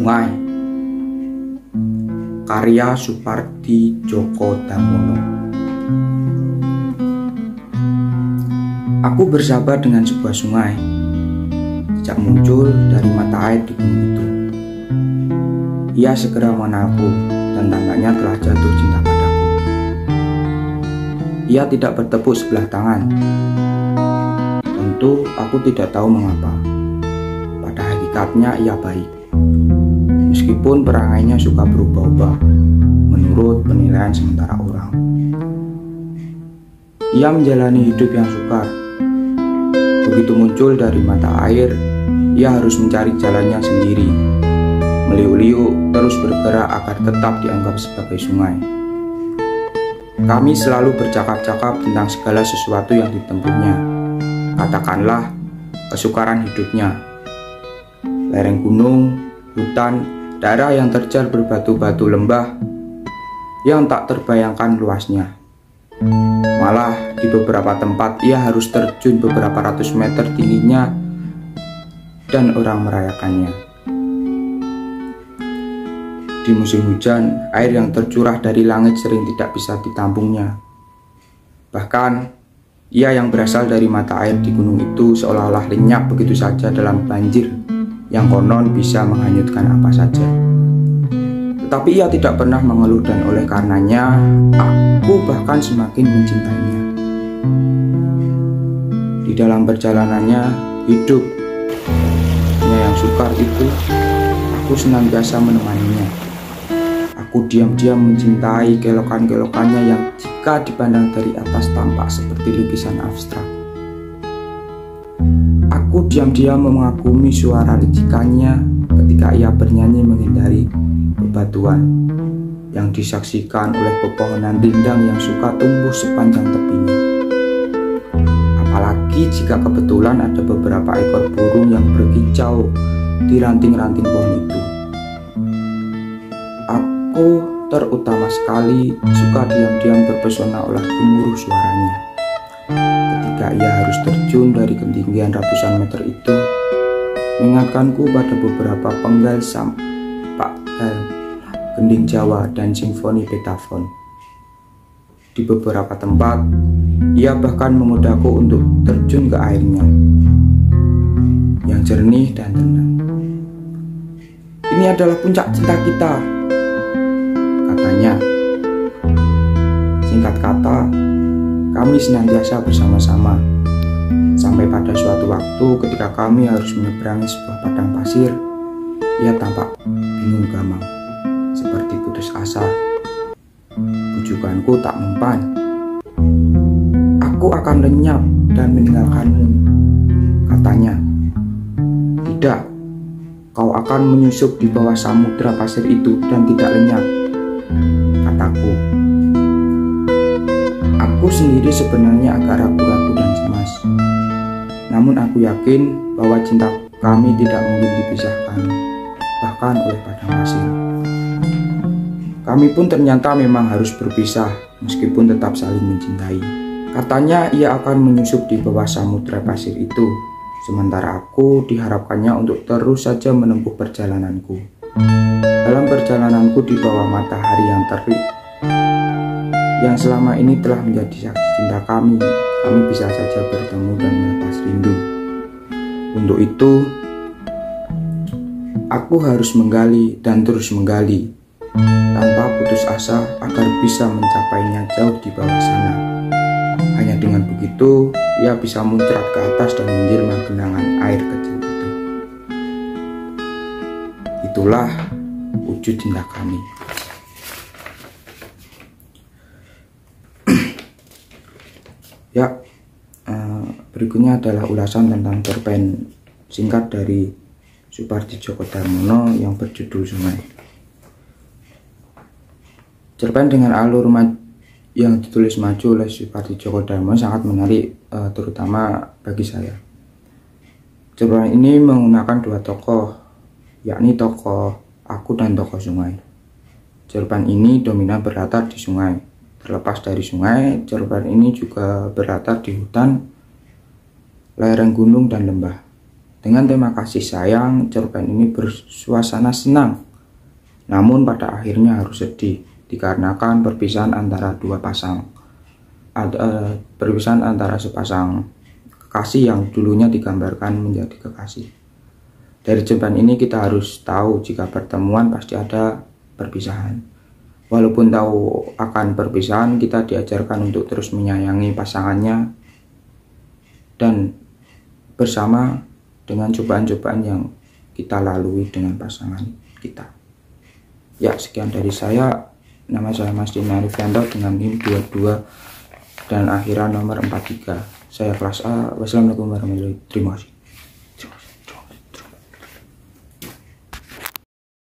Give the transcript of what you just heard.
Sungai, karya Supardi Djoko Damono. Aku bersahabat dengan sebuah sungai sejak muncul dari mata air di gunung itu. Ia segera mengenalku dan tampaknya telah jatuh cinta padaku. Ia tidak bertepuk sebelah tangan. Tentu aku tidak tahu mengapa. Pada hakikatnya ia baik, meskipun perangainya suka berubah-ubah menurut penilaian sementara orang. Ia menjalani hidup yang sukar. Begitu muncul dari mata air, ia harus mencari jalannya sendiri, meliuk-liuk terus bergerak agar tetap dianggap sebagai sungai. Kami selalu bercakap-cakap tentang segala sesuatu yang ditempuhnya. Katakanlah kesukaran hidupnya, lereng gunung, hutan, daerah yang terjal berbatu-batu lembah yang tak terbayangkan luasnya. Malah di beberapa tempat ia harus terjun beberapa ratus meter tingginya dan orang merayakannya. Di musim hujan, air yang tercurah dari langit sering tidak bisa ditampungnya. Bahkan ia yang berasal dari mata air di gunung itu seolah-olah lenyap begitu saja dalam banjir yang konon bisa menghanyutkan apa saja. Tetapi ia tidak pernah mengeluh dan oleh karenanya aku bahkan semakin mencintainya. Di dalam perjalanannya hidupnya yang sukar itu, aku senantiasa menemaninya. Aku diam-diam mencintai kelokan-kelokannya yang jika dipandang dari atas tampak seperti lukisan abstrak. Aku diam-diam mengagumi suara licikannya ketika ia bernyanyi menghindari bebatuan yang disaksikan oleh pepohonan rindang yang suka tumbuh sepanjang tepinya. Apalagi jika kebetulan ada beberapa ekor burung yang berkicau di ranting-ranting pohon itu. Aku terutama sekali suka diam-diam terpesona oleh gemuruh suaranya. Ketika ia harus terjun dari ketinggian ratusan meter itu, mengingatkanku pada beberapa penggal sampak dan gending Jawa dan simfoni Beethoven. Di beberapa tempat, ia bahkan menggodaku untuk terjun ke airnya yang jernih dan tenang. Ini adalah puncak cinta kita, katanya. Singkat kata, kami senantiasa bersama-sama sampai pada suatu waktu ketika kami harus menyeberangi sebuah padang pasir. Ia tampak bingung gamang, seperti putus asa. Bujukanku tak mempan. Aku akan lenyap dan meninggalkanmu, katanya. Tidak, kau akan menyusup di bawah samudera pasir itu dan tidak lenyap, kataku. Aku sendiri sebenarnya agak ragu-ragu dan cemas. Namun aku yakin bahwa cinta kami tidak mungkin dipisahkan, bahkan oleh padang pasir. Kami pun ternyata memang harus berpisah, meskipun tetap saling mencintai. Katanya ia akan menyusup di bawah samudera pasir itu, sementara aku diharapkannya untuk terus saja menempuh perjalananku. Dalam perjalananku di bawah matahari yang terik, yang selama ini telah menjadi saksi cinta kami bisa saja bertemu dan melepas rindu. Untuk itu, aku harus menggali dan terus menggali, tanpa putus asa agar bisa mencapainya jauh di bawah sana. Hanya dengan begitu, ia bisa muncrat ke atas dan menjelma genangan air kecil itu. Itulah wujud cinta kami. Ya, berikutnya adalah ulasan tentang cerpen singkat dari Supardi Djoko Damono yang berjudul Sungai. Cerpen dengan alur yang ditulis maju oleh Supardi Djoko Damono sangat menarik, terutama bagi saya. Cerpen ini menggunakan dua tokoh, yakni tokoh aku dan tokoh sungai. Cerpen ini dominan berlatar di sungai. Terlepas dari sungai, cerpen ini juga berlatar di hutan, lereng gunung dan lembah. Dengan tema kasih sayang, cerpen ini bersuasana senang, namun pada akhirnya harus sedih dikarenakan perpisahan antara perpisahan antara sepasang kekasih yang dulunya digambarkan menjadi kekasih. Dari cerpen ini kita harus tahu jika pertemuan pasti ada perpisahan. Walaupun tahu akan perpisahan, kita diajarkan untuk terus menyayangi pasangannya dan bersama dengan cobaan-cobaan yang kita lalui dengan pasangan kita. Ya, sekian dari saya. Nama saya Mas Dina Rifianto dengan NIM 22 dan akhiran nomor 43. Saya kelas A. Wassalamualaikum warahmatullahi wabarakatuh. Terima kasih.